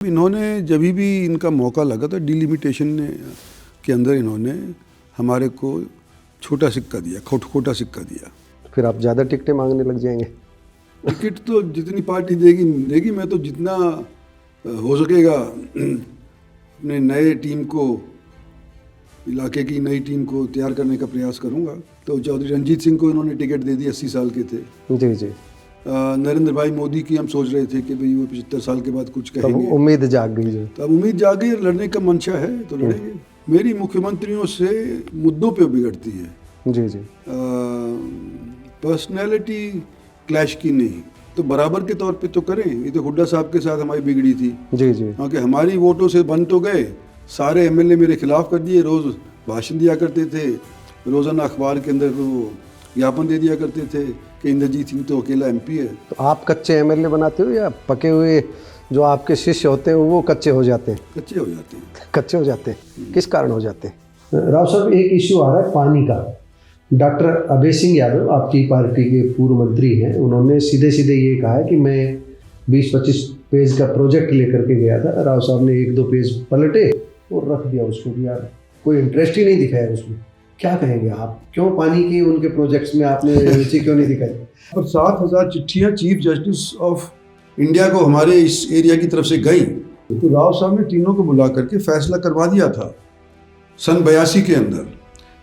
इन्होंने जब भी इनका मौका लगा था डिलिमिटेशन के अंदर इन्होंने हमारे को छोटा सिक्का दिया, खोटा सिक्का दिया। फिर आप ज़्यादा टिकटें मांगने लग जाएंगे। टिकट तो जितनी पार्टी देगी मैं तो जितना हो सकेगा अपने नए टीम को, इलाके की नई टीम को तैयार करने का प्रयास करूंगा। तो चौधरी रंजीत सिंह को इन्होंने टिकट दे दी, 80 साल के थे। जी जी। नरेंद्र भाई मोदी की हम सोच रहे थे कि भाई वो 75 साल के बाद कुछ कहेंगे। तब उम्मीद जाग गई जो। तब उम्मीद जाग गई, लड़ने का मंशा है तो लड़ेंगे। मेरी मुख्यमंत्रियों से मुद्दों पे बिगड़ती है। जी जी। पर्सनैलिटी क्लैश की नहीं, तो बराबर के तौर पे तो करें। ये तो हुड्डा साहब के साथ हमारी बिगड़ी थी। जी जी। क्योंकि हमारी वोटों से बन तो गए, सारे एमएलए मेरे खिलाफ कर दिए। रोज़ भाषण दिया करते थे, रोज़ाना अखबार के अंदर वो ज्ञापन दे दिया करते थे कि इंद्रजीत सिंह तो अकेला एमपी है। तो आप कच्चे एमएलए बनाते हो या पके हुए जो आपके शिष्य होते हैं वो कच्चे हो जाते हैं? कच्चे हो जाते हैं। कच्चे हो जाते हैं, किस कारण हो जाते हैं? राव साहब, एक इश्यू आ रहा है पानी का। डॉक्टर अभय सिंह यादव आपकी पार्टी के पूर्व मंत्री हैं, उन्होंने सीधे सीधे ये कहा है कि मैं 20-25 पेज का प्रोजेक्ट लेकर के गया था। राव साहब ने 1-2 पेज पलटे और रख दिया उसको कि यार कोई इंटरेस्ट ही नहीं दिखाया उसमें। क्या कहेंगे आप, क्यों पानी की उनके प्रोजेक्ट्स में आपने रुचि क्यों नहीं दिखाई? और 7,000 चिट्ठियाँ चीफ जस्टिस ऑफ इंडिया को हमारे इस एरिया की तरफ से गई। तो राव साहब ने तीनों को बुला करके फैसला करवा दिया था सन 82 के अंदर।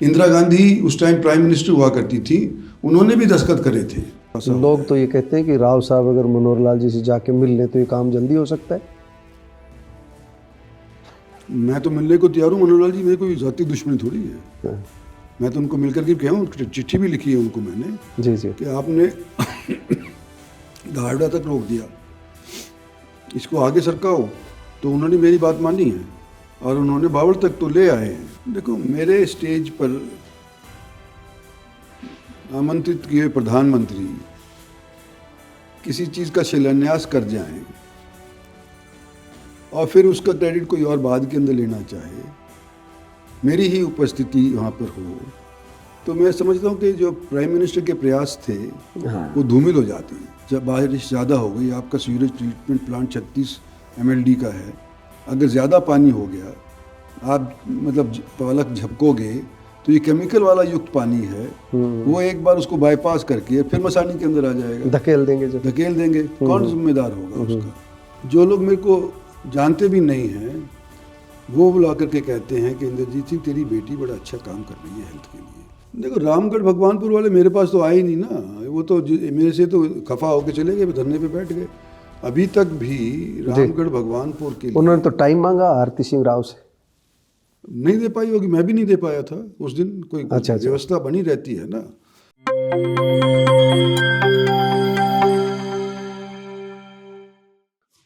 इंदिरा गांधी उस टाइम प्राइम मिनिस्टर हुआ करती थी, उन्होंने भी दस्तखत करे थे। लोग तो ये कहते हैं कि राव साहब अगर मनोहर लाल जी से जाके मिल लें तो ये काम जल्दी हो सकता है। मैं तो मिलने को तैयार हूँ मनोहर लाल जी, मेरी कोई जाति दुश्मनी थोड़ी है। मैं तो उनको मिलकर के कहा हूँ, चिट्ठी भी लिखी है उनको मैंने जी जी। कि आपने गार्डा तक रोक दिया, इसको आगे सरकाओ। तो उन्होंने मेरी बात मानी है और उन्होंने बावड़ तक तो ले आए हैं। देखो, मेरे स्टेज पर आमंत्रित किए प्रधानमंत्री किसी चीज़ का शिलान्यास कर जाएं और फिर उसका क्रेडिट कोई और बाद के अंदर लेना चाहे, मेरी ही उपस्थिति वहाँ पर हो, तो मैं समझता हूँ कि जो प्राइम मिनिस्टर के प्रयास थे वो धूमिल हो जाते हैं। जब बारिश ज़्यादा हो गई, आपका सीवरेज ट्रीटमेंट प्लांट 36 MLD का है, अगर ज़्यादा पानी हो गया, आप मतलब पलक झपकोगे तो ये केमिकल वाला युक्त पानी है, वो एक बार उसको बाईपास करके फिर मसानी के अंदर आ जाएगा। धकेल देंगे कौन जिम्मेदार होगा उसका? जो लोग मेरे को जानते भी नहीं हैं वो बुला करके कहते हैं कि इंद्रजीत सिंह तेरी बेटी बड़ा अच्छा काम कर रही है हेल्थ के लिए। देखो, रामगढ़ भगवानपुर वाले मेरे पास तो आए ही नहीं ना, वो तो मेरे से तो खफा होकर चले गए, धरने पे बैठ गए। अभी तक भी रामगढ़ भगवानपुर के लिए उन्होंने तो टाइम मांगा आरती सिंह राव से, नहीं दे पाई होगी। मैं भी नहीं दे पाया था उस दिन। कोई अच्छा। व्यवस्था बनी रहती है ना।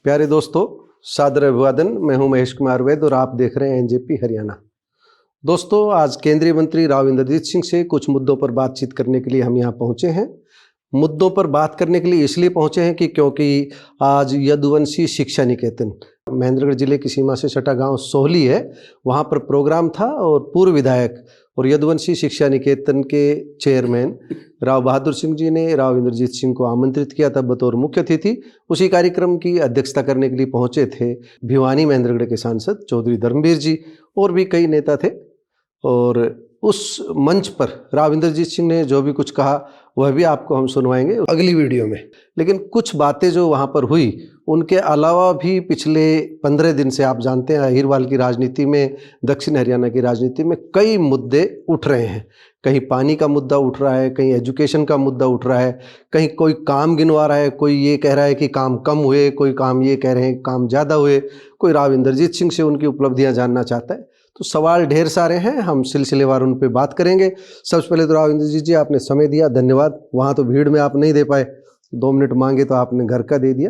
प्यारे दोस्तों, सादर अभिवादन। मैं हूं महेश कुमार वैद और आप देख रहे हैं एनजेपी हरियाणा। दोस्तों, आज केंद्रीय मंत्री राव इंद्रजीत सिंह से कुछ मुद्दों पर बातचीत करने के लिए हम यहाँ पहुँचे हैं। मुद्दों पर बात करने के लिए इसलिए पहुँचे हैं कि क्योंकि आज यदुवंशी शिक्षा निकेतन, महेंद्रगढ़ जिले की सीमा से सटा गांव सोहली है, वहाँ पर प्रोग्राम था और पूर्व विधायक और यदुवंशी शिक्षा निकेतन के चेयरमैन राव बहादुर सिंह जी ने राव इंद्रजीत सिंह को आमंत्रित किया था बतौर मुख्य अतिथि। उसी कार्यक्रम की अध्यक्षता करने के लिए पहुँचे थे भिवानी महेंद्रगढ़ के सांसद चौधरी धर्मवीर जी और भी कई नेता थे। और उस मंच पर राव इंद्रजीत सिंह ने जो भी कुछ कहा वह भी आपको हम सुनवाएंगे अगली वीडियो में। लेकिन कुछ बातें जो वहाँ पर हुई, उनके अलावा भी पिछले 15 दिन से आप जानते हैं अहिरवाल की राजनीति में, दक्षिण हरियाणा की राजनीति में कई मुद्दे उठ रहे हैं। कहीं पानी का मुद्दा उठ रहा है, कहीं एजुकेशन का मुद्दा उठ रहा है, कहीं कोई काम गिनवा रहा है, कोई ये कह रहा है कि काम कम हुए, कोई काम ये कह रहे हैं काम ज़्यादा हुए, कोई राव इंद्रजीत सिंह से उनकी उपलब्धियाँ जानना चाहता है। तो सवाल ढेर सारे हैं, हम सिलसिलेवार उन पे बात करेंगे। सबसे पहले तो राव इंद्रजीत जी, आपने समय दिया, धन्यवाद। वहाँ तो भीड़ में आप नहीं दे पाए, 2 मिनट मांगे तो आपने घर का दे दिया।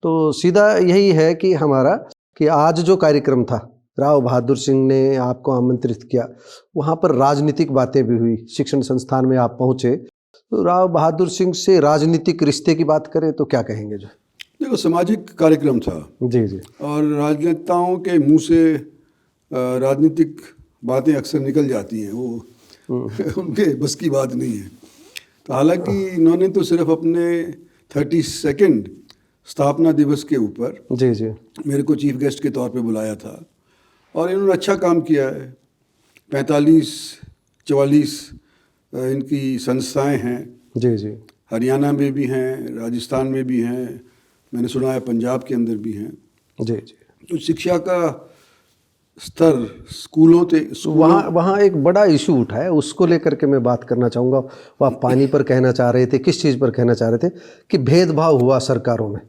तो सीधा यही है कि हमारा कि आज जो कार्यक्रम था, राव बहादुर सिंह ने आपको आमंत्रित किया, वहाँ पर राजनीतिक बातें भी हुई। शिक्षण संस्थान में आप पहुँचे, तो राव बहादुर सिंह से राजनीतिक रिश्ते की बात करें तो क्या कहेंगे? जो देखो, सामाजिक कार्यक्रम था। जी जी। और राजनेताओं के मुंह से राजनीतिक बातें अक्सर निकल जाती हैं, वो उनके बस की बात नहीं है। तो हालांकि इन्होंने तो सिर्फ अपने 30 सेकंड स्थापना दिवस के ऊपर जी जी मेरे को चीफ गेस्ट के तौर पे बुलाया था और इन्होंने अच्छा काम किया है। 45-44 इनकी संस्थाएं हैं, जी जी हरियाणा में भी हैं, राजस्थान में भी हैं, मैंने सुना है पंजाब के अंदर भी हैं। जी जी। तो शिक्षा का स्तर स्कूलों वहाँ एक बड़ा इशू उठा है, उसको लेकर के मैं बात करना चाहूँगा। वो आप पानी पर कहना चाह रहे थे, किस चीज़ पर कहना चाह रहे थे कि भेदभाव हुआ सरकारों में।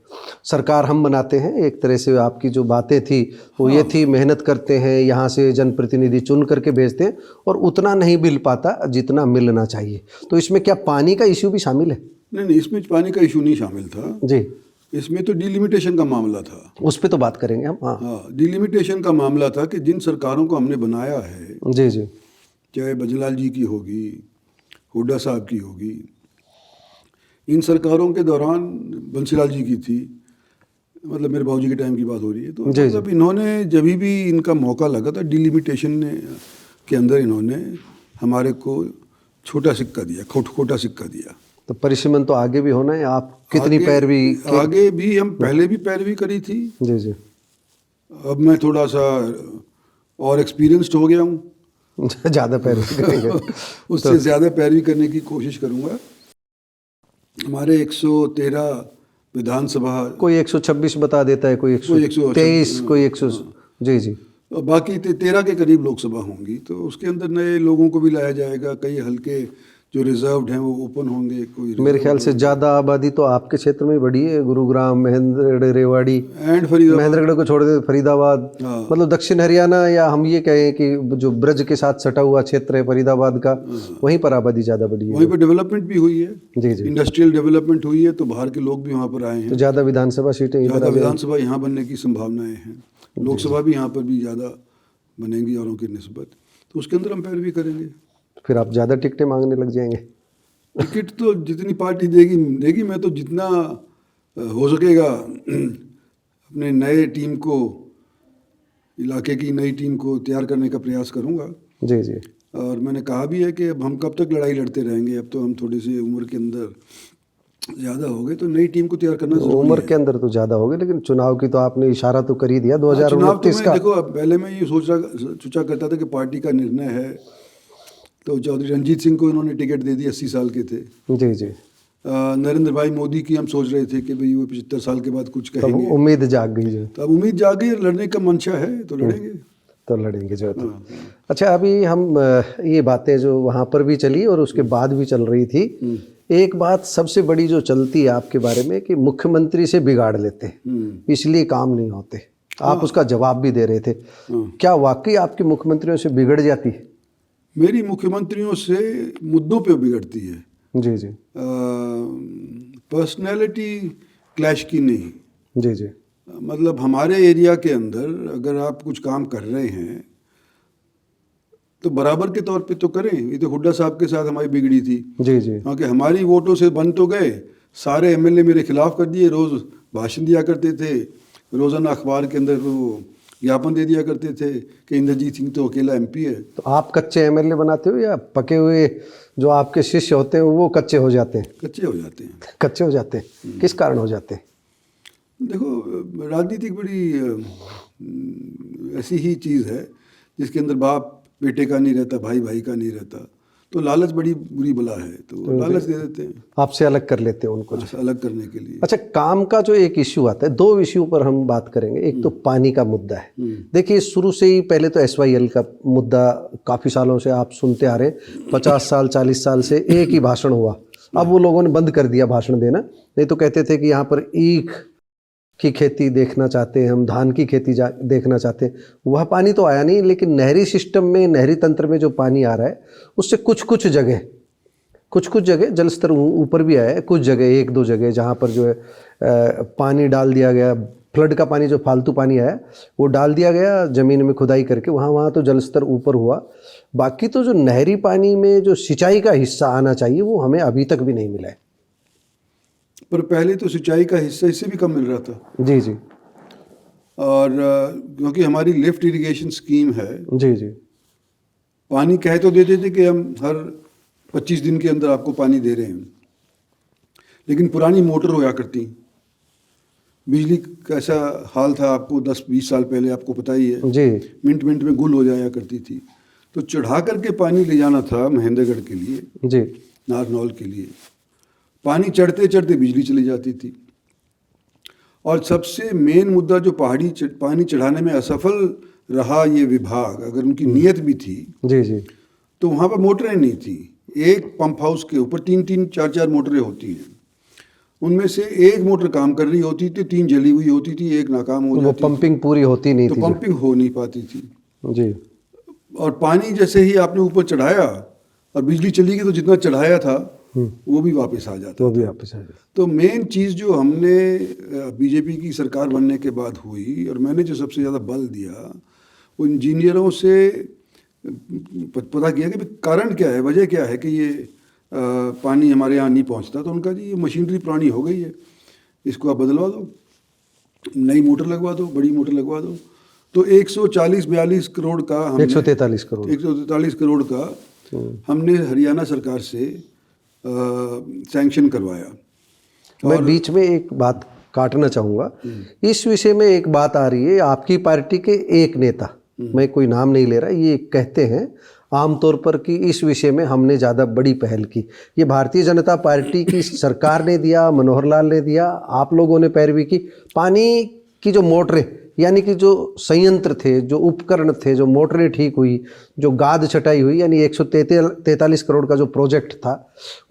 सरकार हम बनाते हैं, एक तरह से आपकी जो बातें थी वो ये थी, मेहनत करते हैं, यहाँ से जनप्रतिनिधि चुन करके भेजते हैं और उतना नहीं मिल पाता जितना मिलना चाहिए। तो इसमें क्या पानी का इशू भी शामिल है? नहीं, इसमें पानी का इशू नहीं शामिल था जी। इसमें तो डिलिमिटेशन का मामला था। उस पर तो बात करेंगे हम। हाँ, डिलिमिटेशन का मामला था कि जिन सरकारों को हमने बनाया है, जी जी, चाहे बजलाल जी की होगी, हुड्डा साहब की होगी, इन सरकारों के दौरान बंसीलाल जी की थी, मतलब मेरे बाबूजी के टाइम की बात हो रही है। तो मतलब इन्होंने जब भी इनका मौका लगा था डिलिमिटेशन के अंदर इन्होंने हमारे को छोटा सिक्का दिया, खोटा सिक्का दिया। तो परिसीमन तो आगे भी होना है। आप कितनी पैरवी? आगे भी हम पहले भी पैरवी करी थी। जी जी। अब मैं थोड़ा सा और एक्सपीरियंस्ड हो गया हूँ। ज़्यादा पैरवी करेंगे। उससे ज़्यादा पैरवी करने की कोशिश करूँगा। हमारे 113 विधानसभा, कोई 126 बता देता है, कोई 123, कोई 100। जी जी। बाकी 13 के करीब लोकसभा होंगी। तो उसके अंदर नए लोगों को भी लाया जाएगा। कई हल्के जो रिजर्व्ड हैं वो ओपन होंगे। कोई मेरे ख्याल से ज़्यादा आबादी तो आपके क्षेत्र में बढ़ी है, गुरुग्राम, महेंद्रगढ़, रेवाड़ी एंड फरीदाबाद। महेंद्रगढ़ को छोड़ दे फरीदाबाद, मतलब दक्षिण हरियाणा, या हम ये कहें कि जो ब्रज के साथ सटा हुआ क्षेत्र है फरीदाबाद का, वहीं पर आबादी ज़्यादा बढ़ी है। वहीं पर डेवलपमेंट भी हुई है। जी जी। इंडस्ट्रियल डेवलपमेंट हुई है, तो बाहर के लोग भी वहाँ पर आए हैं। तो ज़्यादा विधानसभा सीटें, ज़्यादा विधानसभा यहाँ बनने की संभावनाएं हैं। लोकसभा भी यहाँ पर भी ज़्यादा बनेंगी औरों की निस्बत। तो उसके अंदर हम पैरवी करेंगे। फिर आप ज़्यादा टिकटें मांगने लग जाएंगे। टिकट तो जितनी पार्टी देगी। मैं तो जितना हो सकेगा अपने नए टीम को, इलाके की नई टीम को तैयार करने का प्रयास करूँगा। जी जी। और मैंने कहा भी है कि अब हम कब तक लड़ाई लड़ते रहेंगे। अब तो हम थोड़ी सी उम्र के अंदर ज़्यादा हो गए, तो नई टीम को तैयार करना जरूरी है। उम्र के अंदर तो ज़्यादा हो गए, लेकिन चुनाव की तो आपने इशारा तो कर ही दिया। 2029 का देखो, पहले मैं ये सोचा करता था कि पार्टी का निर्णय है, तो चौधरी रंजीत सिंह को इन्होंने टिकट दे दी, 80 साल के थे। जी जी। नरेंद्र भाई मोदी की हम सोच रहे थे कि भाई वो 75 साल के बाद कुछ कहेंगे। तो उम्मीद जाग गई जो। तो अब उम्मीद जाग गई, लड़ने का मंशा है तो लड़ेंगे। तो लड़ेंगे जो तो। अच्छा, अभी हम ये बातें जो वहाँ पर भी चली और उसके बाद भी चल रही थी, एक बात सबसे बड़ी जो चलती है आपके बारे में कि मुख्यमंत्री से बिगाड़ लेते हैं, इसलिए काम नहीं होते। आप उसका जवाब भी दे रहे थे। क्या वाकई आपके मुख्यमंत्रियों से बिगड़ जाती है? मेरी मुख्यमंत्रियों से मुद्दों पे बिगड़ती है। जी जी। पर्सनैलिटी क्लैश की नहीं। जी जी। मतलब हमारे एरिया के अंदर अगर आप कुछ काम कर रहे हैं तो बराबर के तौर पे तो करें। ये तो हुड्डा साहब के साथ हमारी बिगड़ी थी। जी जी। क्योंकि हमारी वोटों से बन तो गए, सारे एमएलए मेरे खिलाफ कर दिए। रोज़ भाषण दिया करते थे, रोज़ाना अखबार के अंदर वो ज्ञापन दे दिया करते थे कि इंद्रजीत सिंह तो अकेला एमपी है। तो आप कच्चे एमएलए बनाते हो या पके हुए जो आपके शिष्य होते हैं वो कच्चे हो जाते हैं? कच्चे हो जाते हैं। कच्चे हो जाते हैं। किस कारण हो जाते हैं? देखो, राजनीतिक बड़ी ऐसी ही चीज़ है जिसके अंदर बाप बेटे का नहीं रहता, भाई भाई का नहीं रहता। तो लालच बड़ी बुरी बला है, तो लालच दे देते हैं, आपसे अलग कर लेते हैं उनको, अलग करने के लिए। अच्छा, काम का जो एक इश्यू आता है, दो इश्यू पर हम बात करेंगे। एक तो पानी का मुद्दा है। देखिए, शुरू से ही पहले तो SYL का मुद्दा काफ़ी सालों से आप सुनते आ रहे हैं। 50 साल 40 साल से एक ही भाषण हुआ। अब वो लोगों ने बंद कर दिया भाषण देना। नहीं तो कहते थे कि यहाँ पर ईख की खेती देखना चाहते हैं हम, धान की खेती देखना चाहते हैं। वह पानी तो आया नहीं, लेकिन नहरी सिस्टम में, नहरी तंत्र में जो पानी आ रहा है उससे कुछ कुछ जगह जल स्तर ऊपर भी आया है। कुछ जगह, 1-2 जगह जहाँ पर जो है पानी डाल दिया गया, फ्लड का पानी जो फालतू पानी आया वो डाल दिया गया ज़मीन में खुदाई करके, वहाँ तो जल स्तर ऊपर हुआ। बाकी तो जो नहरी पानी में जो सिंचाई का हिस्सा आना चाहिए वो हमें अभी तक भी नहीं मिला है। पर पहले तो सिंचाई का हिस्सा इससे भी कम मिल रहा था। जी जी। और क्योंकि हमारी लिफ्ट इरिगेशन स्कीम है। जी जी। पानी कह तो देते थे कि हम हर 25 दिन के अंदर आपको पानी दे रहे हैं, लेकिन पुरानी मोटर होया करती, बिजली कैसा हाल था आपको 10-20 साल पहले आपको पता ही है। जी मिनट मिनट में गुल हो जाया करती थी। तो चढ़ा करके पानी ले जाना था महेंद्रगढ़ के लिए, जी नारनौल के लिए। पानी चढ़ते चढ़ते बिजली चली जाती थी। और सबसे मेन मुद्दा जो पानी चढ़ाने में असफल रहा ये विभाग, अगर उनकी नीयत भी थी जी जी तो वहाँ पर मोटरें नहीं थी। एक पंप हाउस के ऊपर 3-3, 4-4 मोटरें होती हैं। उनमें से एक मोटर काम कर रही होती थी, 3 जली हुई होती थी, एक नाकाम हो वो जाती पंपिंग पूरी होती नहीं तो थी पंपिंग हो नहीं पाती थी। जी और पानी जैसे ही आपने ऊपर चढ़ाया और बिजली चली गई तो जितना चढ़ाया था वो भी वापस आ जाता। वो भी वापस आ गया। तो मेन चीज़ जो हमने बीजेपी की सरकार बनने के बाद हुई और मैंने जो सबसे ज़्यादा बल दिया वो इंजीनियरों से पता किया कि कारण क्या है, वजह क्या है कि ये पानी हमारे यहाँ नहीं पहुँचता। तो उनका जी ये मशीनरी पुरानी हो गई है, इसको आप बदलवा दो, नई मोटर लगवा दो, बड़ी मोटर लगवा दो। तो 140-42 करोड़ का 143 करोड़ 143 करोड़ का हमने हरियाणा सरकार से सैंक्शन करवाया। मैं बीच में एक बात काटना चाहूँगा। इस विषय में एक बात आ रही है, आपकी पार्टी के एक नेता, मैं कोई नाम नहीं ले रहा, ये कहते हैं आमतौर पर कि इस विषय में हमने ज़्यादा बड़ी पहल की। ये भारतीय जनता पार्टी की सरकार ने दिया, मनोहर लाल ने दिया, आप लोगों ने पैरवी की। पानी की जो मोटरें यानी कि जो संयंत्र थे, जो उपकरण थे, जो मोटरें ठीक हुई, जो गाद छटाई हुई, यानी 143 करोड़ का जो प्रोजेक्ट था,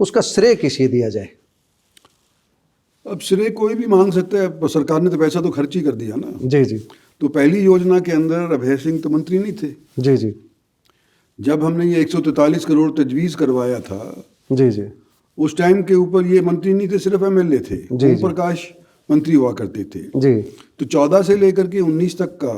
उसका श्रेय किसे दिया जाए? अब श्रेय कोई भी मांग सकता है, सरकार ने तो पैसा तो खर्च ही कर दिया ना। जी जी तो पहली योजना के अंदर अभय सिंह तो मंत्री नहीं थे। जी जी जब हमने ये 143 करोड़ तजवीज़ करवाया था जी जी उस टाइम के ऊपर ये मंत्री नहीं थे, सिर्फ एमएलए थे। जी, ओम प्रकाश मंत्री हुआ करते थे। जी तो 14 से लेकर के 19 तक का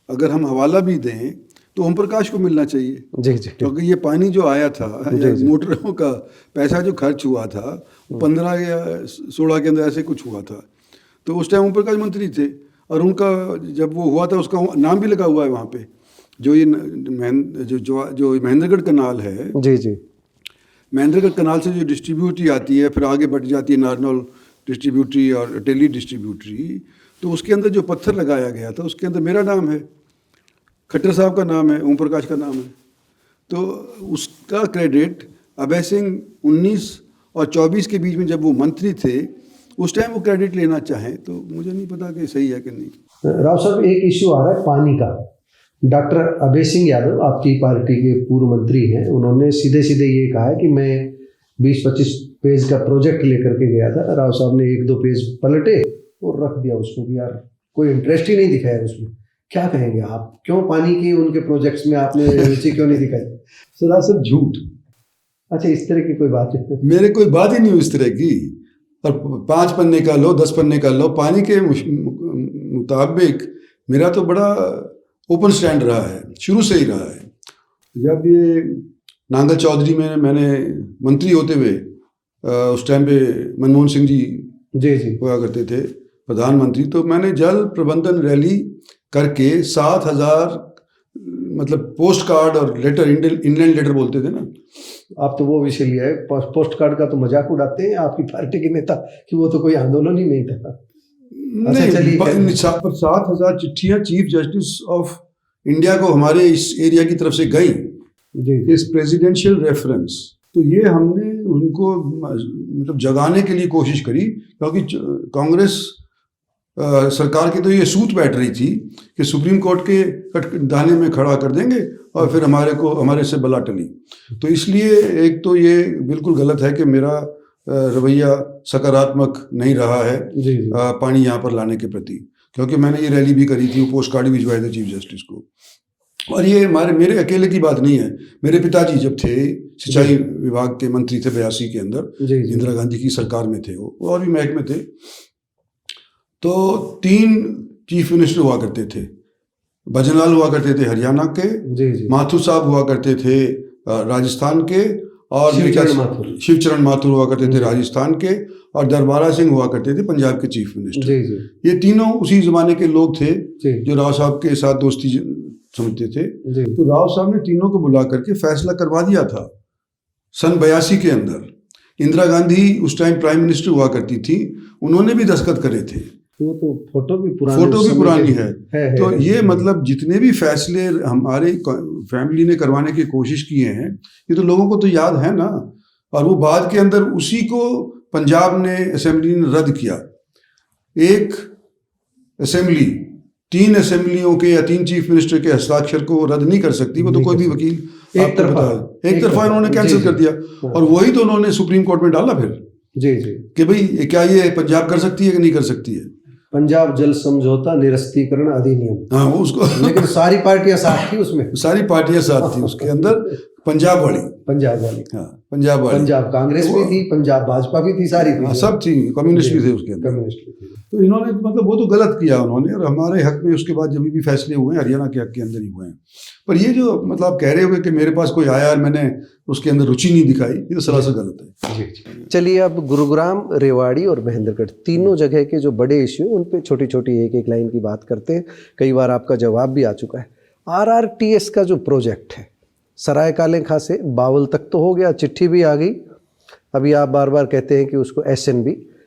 अगर हम हवाला भी दें तो ओम प्रकाश को मिलना चाहिए, जी जी क्योंकि ये पानी जो आया था या मोटरों का पैसा जो खर्च हुआ था 15 या 16 के अंदर ऐसे कुछ हुआ था। तो उस टाइम ओम प्रकाश मंत्री थे और उनका जब वो हुआ था उसका नाम भी लगा हुआ है वहाँ पे। जो ये जो महेंद्रगढ़ कनाल है, जी जी महेंद्रगढ़ कनाल से जो डिस्ट्रीब्यूटरी आती है फिर आगे बढ़ जाती है नारनौल डिस्ट्रीब्यूटरी और टेली डिस्ट्रीब्यूटरी, तो उसके अंदर जो पत्थर लगाया गया था उसके अंदर मेरा नाम है, खट्टर साहब का नाम है, ओम प्रकाश का नाम है। तो उसका क्रेडिट अभय सिंह 19 और 24 के बीच में जब वो मंत्री थे उस टाइम वो क्रेडिट लेना चाहें तो मुझे नहीं पता कि सही है कि नहीं। राव साहब, एक इश्यू आ रहा है पानी का। डॉक्टर अभय सिंह यादव आपकी पार्टी के पूर्व मंत्री हैं, उन्होंने सीधे सीधे ये कहा है कि मैं 20-25 पेज का प्रोजेक्ट लेकर के गया था। राव साहब ने 1-2 पेज पलटे और रख दिया उसको कि यार कोई इंटरेस्ट ही नहीं दिखाया उसमें। क्या कहेंगे आप, क्यों पानी की उनके प्रोजेक्ट्स में आपने रुचि क्यों नहीं दिखाई? सरासर झूठ। अच्छा, इस तरह की कोई बात है? मेरे कोई बात ही नहीं हुई इस तरह की। और 5 पन्ने का लो, 10 पन्ने का लो, पानी के मुताबिक मेरा तो बड़ा ओपन स्टैंड रहा है, शुरू से ही रहा है। जब ये नांगल चौधरी में मैंने मंत्री होते हुए उस टाइम पे मनमोहन सिंह जी जी हुआ करते थे प्रधानमंत्री, तो मैंने जल प्रबंधन रैली करके 7,000 मतलब पोस्ट कार्ड और लेटर, इंग्लैंड लेटर बोलते थे ना। आप तो वो विषय लिया है, पोस्ट कार्ड का तो मजाक उड़ाते हैं आपकी पार्टी के नेता कि वो तो कोई आंदोलन ही नहीं था। नहीं, 7,000 चिट्ठियां चीफ जस्टिस ऑफ इंडिया को हमारे इस एरिया की तरफ से गई, इस प्रेसिडेंशियल रेफरेंस। तो ये हमने उनको मतलब जगाने के लिए कोशिश करी, क्योंकि कांग्रेस सरकार की तो ये सूत बैठ रही थी कि सुप्रीम कोर्ट के दाने में खड़ा कर देंगे और फिर हमारे से बला टली। तो इसलिए एक तो ये बिल्कुल गलत है कि मेरा रवैया सकारात्मक नहीं रहा है पानी यहाँ पर लाने के प्रति, क्योंकि मैंने ये रैली भी करी थी, पोस्ट कार्ड भी भिजवाए थे चीफ जस्टिस को। और ये मेरे अकेले की बात नहीं है। मेरे पिताजी जब थे सिंचाई विभाग के मंत्री थे 82 के अंदर, इंदिरा गांधी की सरकार में थे वो, और भी महकमे थे। तो 3 चीफ मिनिस्टर हुआ करते थे। भजनलाल हुआ करते थे हरियाणा के, माथुर साहब हुआ करते थे राजस्थान के, और शिवचरण माथुर हुआ करते थे राजस्थान के, और दरबारा सिंह हुआ करते थे पंजाब के चीफ मिनिस्टर। ये तीनों उसी जमाने के लोग थे जो राव साहब के साथ दोस्ती समझते थे। तो राव साहब ने तीनों को बुला करके फैसला करवा दिया था सन 82 के अंदर। इंदिरा गांधी उस टाइम प्राइम मिनिस्टर हुआ करती थी, उन्होंने भी दस्तखत करे थे वो तो फोटो भी पुरानी है। तो ये है। मतलब जितने भी फैसले हमारे फैमिली ने करवाने की कोशिश किए हैं, ये तो लोगों को तो याद है ना। और वो बाद के अंदर उसी को पंजाब ने असेंबली ने रद्द किया। एक असेंबली 3 असेंबलियों के या 3 चीफ मिनिस्टर के हस्ताक्षर को रद्द नहीं कर सकती। वो तो कोई भी वकील एक तरफा इन्होंने कैंसिल कर दिया। और वही तो उन्होंने सुप्रीम कोर्ट में डाला फिर जी कि भाई क्या ये पंजाब कर सकती है कि नहीं कर सकती है। पंजाब जल समझौता निरस्तीकरण अधिनियम, हाँ वो उसको लेकिन सारी पार्टियां साथ थी उसमें, सारी पार्टियां साथ थी उसके अंदर। पंजाब वाली हाँ पंजाब कांग्रेस भी थी, पंजाब भाजपा भी थी, सारी थी, सब थी, कम्युनिस्ट भी थे उसके अंदर। कम्युनिस्ट भी थी। तो इन्होंने मतलब वो तो गलत किया उन्होंने, और हमारे हक में उसके बाद जब भी फैसले हुए हैं हरियाणा के हक के अंदर ही हुए हैं। पर ये जो मतलब आप कह रहे हो कि मेरे पास कोई आया और मैंने उसके अंदर रुचि नहीं दिखाई, ये तो सरासर गलत है। चलिए अब गुरुग्राम, रेवाड़ी और महेंद्रगढ़ तीनों जगह के जो बड़े इश्यू उन पे छोटी छोटी एक एक लाइन की बात करते हैं। कई बार आपका जवाब भी आ चुका है। RRTS का जो प्रोजेक्ट है सराय काले खां से बावल तक तो हो गया, चिट्ठी भी आ गई। अभी आप बार बार कहते हैं कि उसको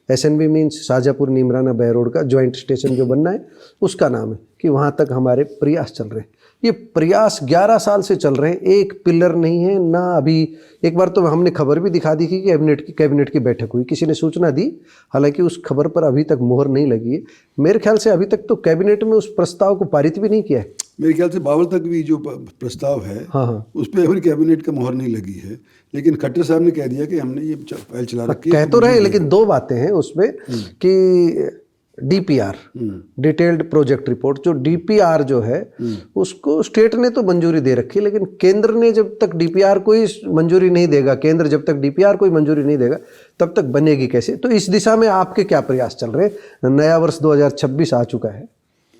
SNB मीन्स शाजापुर नीमराना बहरोड का ज्वाइंट स्टेशन जो बनना है उसका नाम है, कि वहाँ तक हमारे प्रयास चल रहे हैं। ये प्रयास 11 साल से चल रहे हैं, एक पिलर नहीं है ना। अभी एक बार तो हमने खबर भी दिखा दी कि कैबिनेट की बैठक हुई, किसी ने सूचना दी, हालांकि उस खबर पर अभी तक मोहर नहीं लगी है। मेरे ख्याल से अभी तक तो कैबिनेट में उस प्रस्ताव को पारित भी नहीं किया है। मेरे ख्याल से बावल तक भी जो प्रस्ताव है हाँ उस पर अभी कैबिनेट का मोहर नहीं लगी है, लेकिन खट्टर साहब ने कह दिया कि हमने ये फाइल चला रखी है। कह तो रहे, लेकिन 2 बातें हैं उसमें कि DPR डिटेल्ड प्रोजेक्ट रिपोर्ट, जो DPR जो है उसको स्टेट ने तो मंजूरी दे रखी है, लेकिन केंद्र ने जब तक DPR कोई मंजूरी नहीं देगा, केंद्र जब तक DPR कोई मंजूरी नहीं देगा तब तक बनेगी कैसे। तो इस दिशा में आपके क्या प्रयास चल रहे हैं? नया वर्ष 2026 आ चुका है,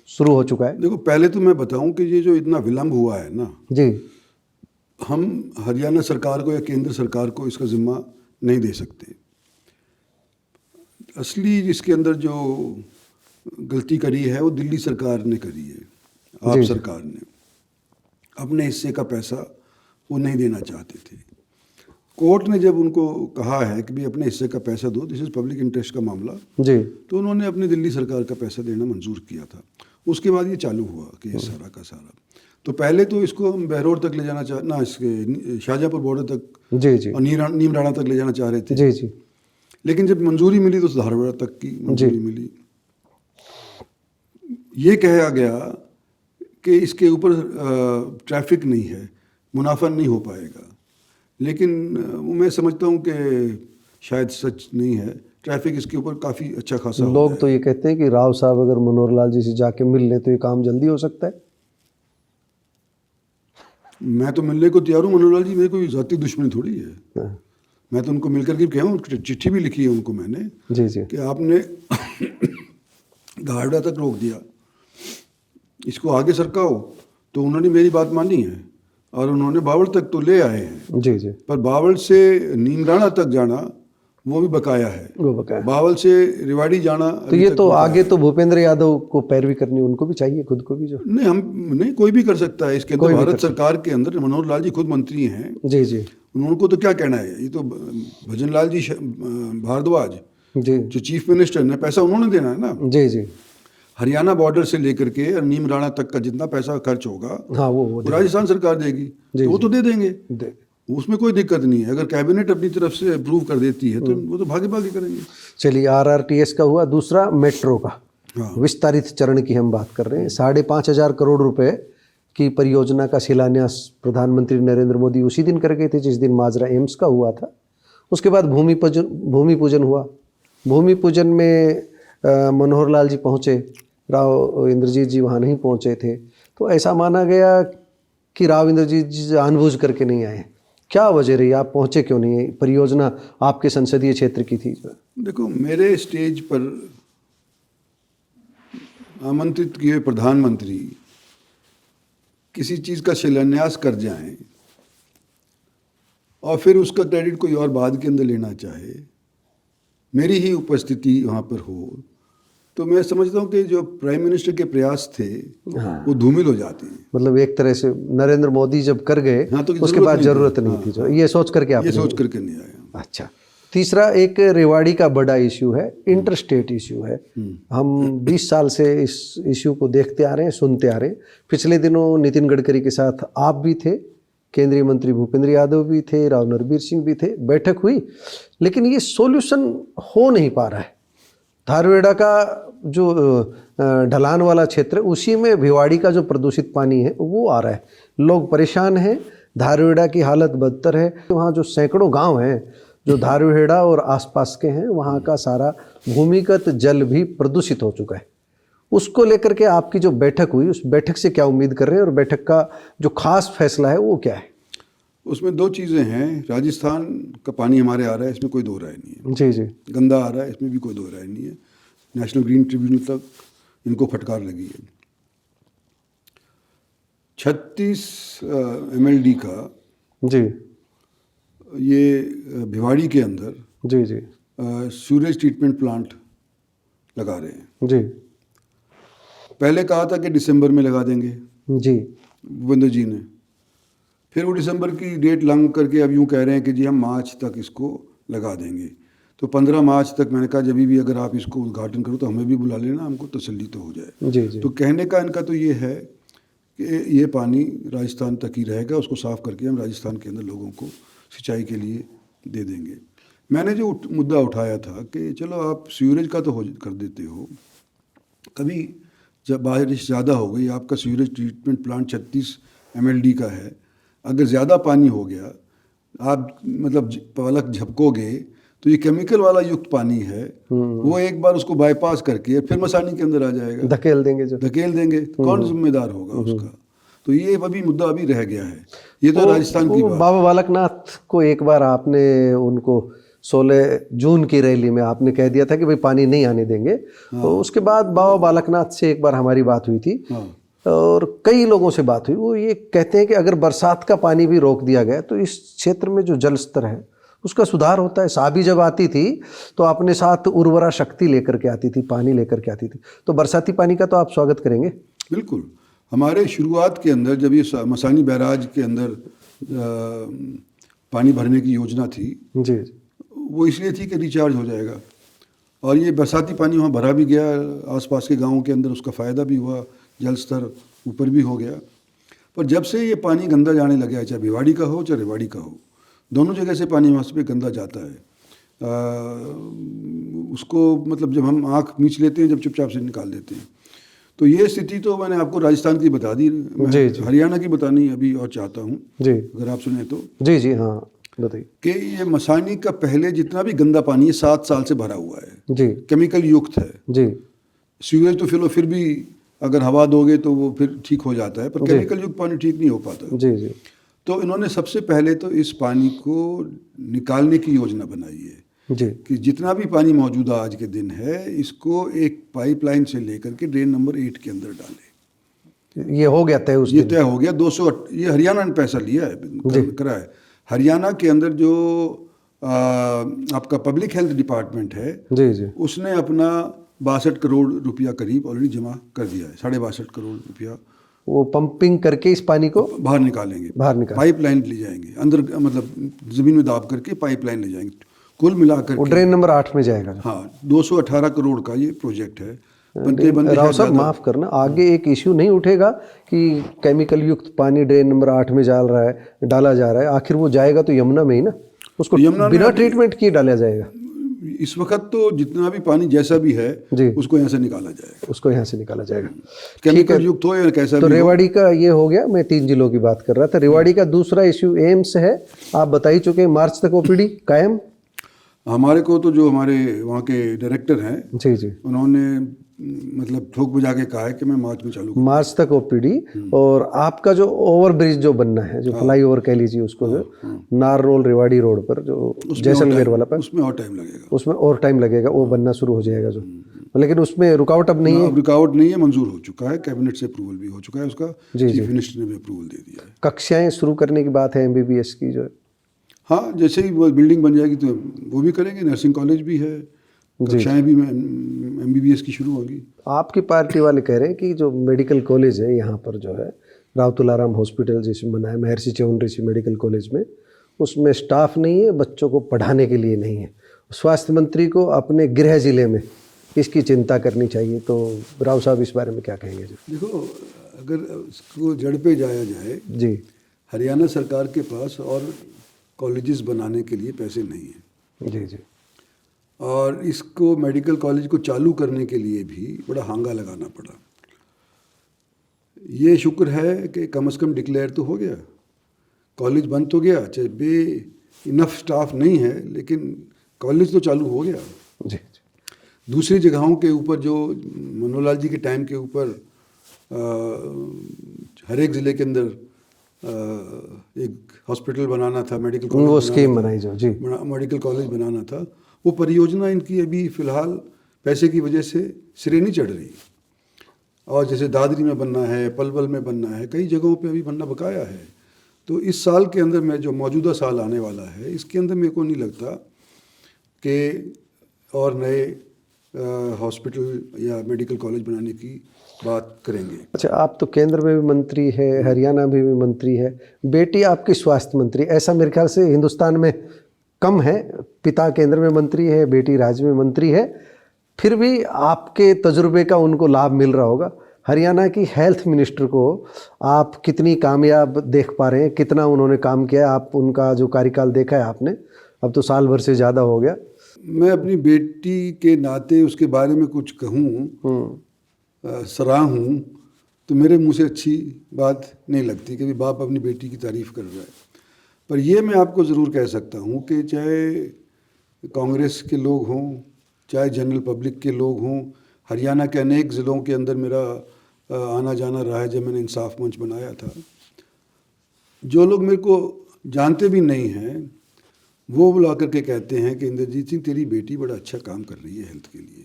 शुरू हो चुका है। देखो पहले तो मैं बताऊं कि ये जो इतना विलम्ब हुआ है ना जी, हम हरियाणा सरकार को या केंद्र सरकार को इसका जिम्मा नहीं दे सकते। असली इसके अंदर जो गलती करी है वो दिल्ली सरकार ने करी है। आप सरकार ने अपने हिस्से का पैसा वो नहीं देना चाहते थे। कोर्ट ने जब उनको कहा है कि भाई अपने हिस्से का पैसा दो, दिस इज पब्लिक इंटरेस्ट का मामला जी, तो उन्होंने अपनी दिल्ली सरकार का पैसा देना मंजूर किया था। उसके बाद ये चालू हुआ कि ये सारा का सारा। तो पहले तो इसको हम बहरोड तक ले जाना ना, इसके शाहजहाँपुर बॉर्डर तक जी और नीमराना तक ले जाना चाह रहे थे जी, लेकिन जब मंजूरी मिली तो धारवाड़ तक की मंजूरी मिली। ये कहा गया कि इसके ऊपर ट्रैफिक नहीं है, मुनाफा नहीं हो पाएगा, लेकिन मैं समझता हूँ कि शायद सच नहीं है। ट्रैफिक इसके ऊपर काफ़ी अच्छा खासा लोग तो ये कहते हैं कि राव साहब अगर मनोहर लाल जी से जाके मिल लें तो ये काम जल्दी हो सकता है। मैं तो मिलने को तैयार हूँ मनोहर लाल जी, मेरी कोई जाती दुश्मनी थोड़ी है। मैं तो उनको मिलकर के कहूँ, चिट्ठी भी लिखी है उनको मैंने जी कि आपने गारडा तक रोक दिया, इसको आगे सरकाओ। तो उन्होंने मेरी बात मानी है और उन्होंने बावल तक तो ले आए हैं जी, पर बावल से नीमराना तक जाना वो भी बकाया है, वो बकाया। बावल से रेवाड़ी जाना तो ये तो आगे तो भूपेंद्र यादव को पैरवी करनी उनको भी चाहिए, खुद को भी जो नहीं, हम नहीं, कोई भी कर सकता है इसके अंदर। भारत सरकार के अंदर मनोहर लाल जी खुद मंत्री हैं जी, उनको तो क्या कहना है। ये तो भजन लाल जी भारद्वाज जी जो चीफ मिनिस्टर ने, पैसा उन्होंने देना है ना जी। हरियाणा बॉर्डर से लेकर के और नीमराना तक का जितना पैसा खर्च होगा हाँ वो राजस्थान सरकार देगी, तो वो तो दे देंगे, उसमें कोई दिक्कत नहीं है। अगर कैबिनेट अपनी तरफ से अप्रूव कर देती है तो वो तो भागे भागे करेंगे। चलिए RRTS का हुआ। दूसरा मेट्रो का विस्तारित चरण की हम बात कर रहे हैं। 5,500 करोड़ रुपए की परियोजना का शिलान्यास प्रधानमंत्री नरेंद्र मोदी उसी दिन कर गए थे जिस दिन माजरा एम्स का हुआ था। उसके बाद भूमि पूजन हुआ। भूमि पूजन में मनोहर लाल जी पहुँचे, राव इंद्रजीत जी वहाँ नहीं पहुँचे थे। तो ऐसा माना गया कि राव इंद्रजीत जी जानबूझ करके नहीं आए। क्या वजह रही, आप पहुँचे क्यों नहीं है? परियोजना आपके संसदीय क्षेत्र की थी। देखो मेरे स्टेज पर आमंत्रित किए प्रधानमंत्री किसी चीज़ का शिलान्यास कर जाएं और फिर उसका क्रेडिट कोई और बाद के अंदर लेना चाहे, मेरी ही उपस्थिति वहाँ पर हो, तो मैं समझता हूँ कि जो प्राइम मिनिस्टर के प्रयास थे वो धूमिल हो जाते हैं। मतलब एक तरह से नरेंद्र मोदी जब कर गए तो उसके बाद जरूरत नहीं थी, जो ये सोच करके आप ये सोच करके नहीं आया। अच्छा, तीसरा एक रेवाड़ी का बड़ा इश्यू है, इंटर स्टेट इश्यू है। हम 20 साल से इस इश्यू को देखते आ रहे हैं, सुनते आ रहे हैं। पिछले दिनों नितिन गडकरी के साथ आप भी थे, केंद्रीय मंत्री भूपेंद्र यादव भी थे, राव नरबीर सिंह भी थे, बैठक हुई, लेकिन ये सॉल्यूशन हो नहीं पा रहा है। धारवेड़ा का जो ढलान वाला क्षेत्र है, उसी में भिवाड़ी का जो प्रदूषित पानी है वो आ रहा है। लोग परेशान हैं, धारवेड़ा की हालत बदतर है। वहाँ जो सैकड़ों गांव हैं जो धारवेड़ा और आसपास के हैं, वहाँ का सारा भूमिगत जल भी प्रदूषित हो चुका है। उसको लेकर के आपकी जो बैठक हुई, उस बैठक से क्या उम्मीद कर रहे हैं और बैठक का जो खास फैसला है वो क्या है? उसमें दो चीज़ें हैं। राजस्थान का पानी हमारे आ रहा है, इसमें कोई दो राय नहीं है। जी जी। गंदा आ रहा है, इसमें भी कोई दो राय नहीं है। नेशनल ग्रीन ट्रिब्यूनल तक इनको फटकार लगी है। 36 MLD का जी ये भिवाड़ी के अंदर जी जी सीवरेज ट्रीटमेंट प्लांट लगा रहे हैं। जी पहले कहा था कि दिसंबर में लगा देंगे जी भूपेंद्र जी ने, फिर वो दिसंबर की डेट लंघ करके अब यूँ कह रहे हैं कि जी हम मार्च तक इसको लगा देंगे। तो 15 मार्च तक मैंने कहा जब भी अगर आप इसको उद्घाटन करो तो हमें भी बुला लेना, हमको तसल्ली तो हो जाए। जी जी तो कहने का इनका तो ये है कि ये पानी राजस्थान तक ही रहेगा, उसको साफ़ करके हम राजस्थान के अंदर लोगों को सिंचाई के लिए दे देंगे। मैंने जो मुद्दा उठाया था कि चलो आप सीवरेज का तो कर देते हो, कभी जब बारिश ज़्यादा हो गई, आपका सीवरेज ट्रीटमेंट प्लांट 36 MLD का है, अगर ज़्यादा पानी हो गया, आप मतलब पलक झपकोगे तो ये केमिकल वाला युक्त पानी है, वो एक बार उसको बाईपास करके फिर मसानी के अंदर आ जाएगा, धकेल देंगे जो धकेल देंगे, कौन जिम्मेदार होगा उसका? तो ये अभी मुद्दा अभी रह गया है। ये तो राजस्थान की बात। बाबा बालकनाथ को एक बार आपने उनको 16 जून की रैली में आपने कह दिया था कि भाई पानी नहीं आने देंगे। तो उसके बाद बाबा बालकनाथ से एक बार हमारी बात हुई थी और कई लोगों से बात हुई। वो ये कहते हैं कि अगर बरसात का पानी भी रोक दिया गया तो इस क्षेत्र में जो जल स्तर है उसका सुधार होता है। साबी जब आती थी तो अपने साथ उर्वरा शक्ति लेकर के आती थी, पानी लेकर के आती थी। तो बरसाती पानी का तो आप स्वागत करेंगे? बिल्कुल। हमारे शुरुआत के अंदर जब ये मसानी बैराज के अंदर पानी भरने की योजना थी जी, वो इसलिए थी कि रिचार्ज हो जाएगा, और ये बरसाती पानी वहाँ भरा भी गया, आसपास के गाँवों के अंदर उसका फ़ायदा भी हुआ, जल स्तर ऊपर भी हो गया। पर जब से ये पानी गंदा जाने लगा है, चाहे भिवाड़ी का हो चाहे रेवाड़ी का हो, दोनों जगह से पानी वहाँ से गंदा जाता है। उसको मतलब जब हम आँख मींच लेते हैं, जब चुपचाप से निकाल देते हैं। तो ये स्थिति तो मैंने आपको राजस्थान की बता दी, मैं हरियाणा की बतानी अभी और चाहता हूँ जी, अगर आप सुने तो। जी जी हाँ बताइए। कि ये मसानी का पहले जितना भी गंदा पानी है 7 साल से भरा हुआ है जी, केमिकल युक्त है जी सीवरेज तो फिर भी अगर हवा दोगे तो वो फिर ठीक हो जाता है, पर केमिकल युक्त पानी ठीक नहीं हो पाता। जी जी। तो इन्होंने सबसे पहले तो इस पानी को निकालने की योजना बनाई है जी, कि जितना भी पानी मौजूदा आज के दिन है इसको एक पाइपलाइन से लेकर के ड्रेन नंबर 8 के अंदर डालें। ये हो गया तय, उस ये तय हो गया। 200 ये हरियाणा ने पैसा लिया है, करा है। हरियाणा के अंदर जो आपका पब्लिक हेल्थ डिपार्टमेंट है जी जी, उसने अपना 62 करोड़ रुपया करीब ऑलरेडी जमा कर दिया है। 62.5 करोड़ रुपया वो पंपिंग करके इस पानी को बाहर निकालेंगे, पाइपलाइन ले जाएंगे अंदर, मतलब जमीन में दाब करके पाइपलाइन ले जाएंगे। कुल मिलाकर वो ड्रेन नंबर 8 में जाएगा। हाँ, 218 करोड़ का ये प्रोजेक्ट है। राव साहब माफ करना, आगे एक इश्यू नहीं उठेगा कि केमिकल युक्त पानी ड्रेन नंबर 8 में डाला जा रहा है? आखिर वो जाएगा तो यमुना में ही ना, उसको बिना ट्रीटमेंट किए डाला जाएगा। इस वक्त तो जितना भी पानी जैसा भी है जी, उसको यहाँ से निकाला जाएगा, उसको यहाँ से निकाला जाएगा, केमिकल युक्त हो या कैसा तो भी। रेवाड़ी का ये हो गया। मैं 3 जिलों की बात कर रहा था। रेवाड़ी का दूसरा इश्यू एम्स है, आप बता ही चुके हैं। मार्च तक ओपीडी कायम? हमारे को तो जो हमारे वहाँ के डायरेक्टर हैं जी जी, उन्होंने मतलब ठोक बजा के कहा है कि मैं मार्च में चालू करूँ। मार्च तक ओपीडी। और आपका जो ओवर ब्रिज जो बनना है, जो फ्लाई ओवर कह लीजिए उसको, जो नारनौल रेवाड़ी रोड पर जो जैसलमेर वाला पर, उसमें और टाइम लगेगा। उसमें और टाइम लगेगा, वो बनना शुरू हो जाएगा जो, लेकिन उसमें रुकावट अब नहीं है? रुकावट नहीं है, मंजूर हो चुका है, कैबिनेट से अप्रूवल भी हो चुका है उसका, चीफ मिनिस्टर ने भी अप्रूवल दे दिया है। कक्षाएं शुरू करने की बात है MBBS की जो? हाँ, जैसे ही वो बिल्डिंग बन जाएगी तो वो भी करेंगे। नर्सिंग कॉलेज भी है, कक्षाएं भी MBBS की शुरू होगी। आपकी पार्टी वाले कह रहे हैं कि जो मेडिकल कॉलेज है यहाँ पर जो है, राव तुलाराम हॉस्पिटल जिसमें बना है, महर्षि चौन ऋषि मेडिकल कॉलेज में, उसमें स्टाफ नहीं है, बच्चों को पढ़ाने के लिए नहीं है। स्वास्थ्य मंत्री को अपने गृह जिले में इसकी चिंता करनी चाहिए। तो राव साहब इस बारे में क्या कहेंगे जी? देखो, अगर इसको जड़ पे जाया जाए, जी हरियाणा सरकार के पास और कॉलेजेस बनाने के लिए पैसे नहीं हैं, जी जी और इसको मेडिकल कॉलेज को चालू करने के लिए भी बड़ा हांगा लगाना पड़ा। ये शुक्र है कि कम से कम डिक्लेयर तो हो गया, कॉलेज बंद तो गया, चाहे इनफ स्टाफ नहीं है, लेकिन कॉलेज तो चालू हो गया। जी दूसरी जगहों के ऊपर जो मनोहरलाल जी के टाइम के ऊपर हर एक ज़िले के अंदर एक हॉस्पिटल बनाना था, मेडिकल कॉलेज, वो स्कीम बनाई जो जी मेडिकल कॉलेज बनाना था, वो परियोजना इनकी अभी फ़िलहाल पैसे की वजह से सिरे नहीं चढ़ रही। और जैसे दादरी में बनना है, पलवल में बनना है, कई जगहों पे अभी बनना बकाया है। तो इस साल के अंदर में, जो मौजूदा साल आने वाला है, इसके अंदर मेरे को नहीं लगता कि और नए हॉस्पिटल या मेडिकल कॉलेज बनाने की बात करेंगे। अच्छा, आप तो केंद्र में भी मंत्री है, हरियाणा में भी मंत्री है, बेटी आपकी स्वास्थ्य मंत्री, ऐसा मेरे ख्याल से हिंदुस्तान में कम है। पिता केंद्र में मंत्री है, बेटी राज्य में मंत्री है, फिर भी आपके तजुर्बे का उनको लाभ मिल रहा होगा। हरियाणा की हेल्थ मिनिस्टर को आप कितनी कामयाब देख पा रहे हैं, कितना उन्होंने काम किया, आप उनका जो कार्यकाल देखा है आपने, अब तो साल भर से ज़्यादा हो गया। मैं अपनी बेटी के नाते उसके बारे में कुछ कहूँ, सराहूँ, तो मेरे मुंह से अच्छी बात नहीं लगती कि बाप अपनी बेटी की तारीफ़ कर रहा है। पर ये मैं आपको ज़रूर कह सकता हूँ कि चाहे कांग्रेस के लोग हों, चाहे जनरल पब्लिक के लोग हों, हरियाणा के अनेक ज़िलों के अंदर मेरा आना जाना रहा है जब मैंने इंसाफ मंच बनाया था। जो लोग मेरे को जानते भी नहीं हैं, वो बुला करके कहते हैं कि इंद्रजीत सिंह, तेरी बेटी बड़ा अच्छा काम कर रही है हेल्थ के लिए,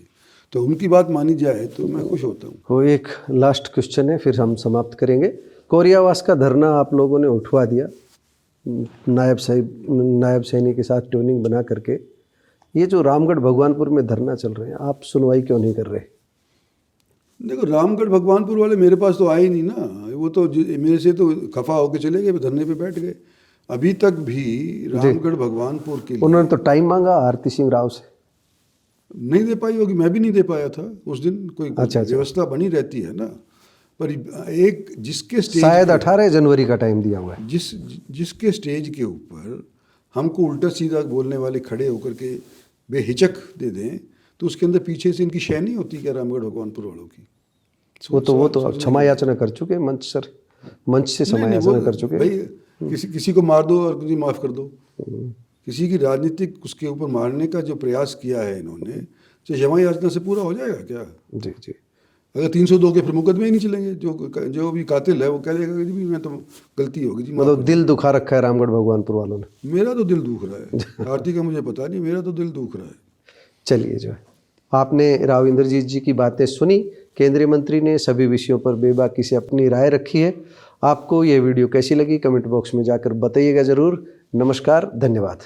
तो उनकी बात मानी जाए तो मैं खुश होता हूँ। वो एक लास्ट क्वेश्चन है, फिर हम समाप्त करेंगे। कोरियावास का धरना आप लोगों ने उठवा दिया, नायब सैनी के साथ ट्यूनिंग बना करके। ये जो रामगढ़ भगवानपुर में धरना चल रहे हैं, आप सुनवाई क्यों नहीं कर रहे? देखो, रामगढ़ भगवानपुर वाले मेरे पास तो आए नहीं ना, वो तो मेरे से तो खफा होके चले गए, धरने पे बैठ गए। अभी तक भी रामगढ़ भगवानपुर के लिए उन्होंने तो टाइम मांगा आरती सिंह राव से, नहीं दे पाई होगी, मैं भी नहीं दे पाया था उस दिन। कोई अच्छा। व्यवस्था बनी रहती है ना, पर एक जिसके स्टेज, शायद 18 जनवरी का टाइम दिया हुआ है, जिसके स्टेज के ऊपर हमको उल्टा सीधा बोलने वाले खड़े होकर के बेहिचक दे दें, तो उसके अंदर पीछे से इनकी शय नहीं होती क्या रामगढ़ भगवानपुर वालों की? वो तो अब क्षमा याचना कर चुके मंच से क्षमा याचना कर चुके। भाई, किसी को मार दो और किसी माफ़ कर दो। किसी की राजनीतिक उसके ऊपर मारने का जो प्रयास किया है इन्होंने, तो क्षमा याचना से पूरा हो जाएगा क्या? जी जी। अगर 302 के फिर मुकदमे ही नहीं चलेंगे, जो भी कातिल है वो कह देगा कि मैं तो गलती होगी जी। मतलब दिल दुखा रखा है रामगढ़ भगवानपुर वालों ने। मेरा तो दिल दुख रहा है, आरती का मुझे पता नहीं, मेरा तो दिल दुख रहा है। चलिए, जो है आपने राव इंद्रजीत जी की बातें सुनी। केंद्रीय मंत्री ने सभी विषयों पर बेबाकी से अपनी राय रखी है। आपको ये वीडियो कैसी लगी कमेंट बॉक्स में जाकर बताइएगा ज़रूर। नमस्कार, धन्यवाद।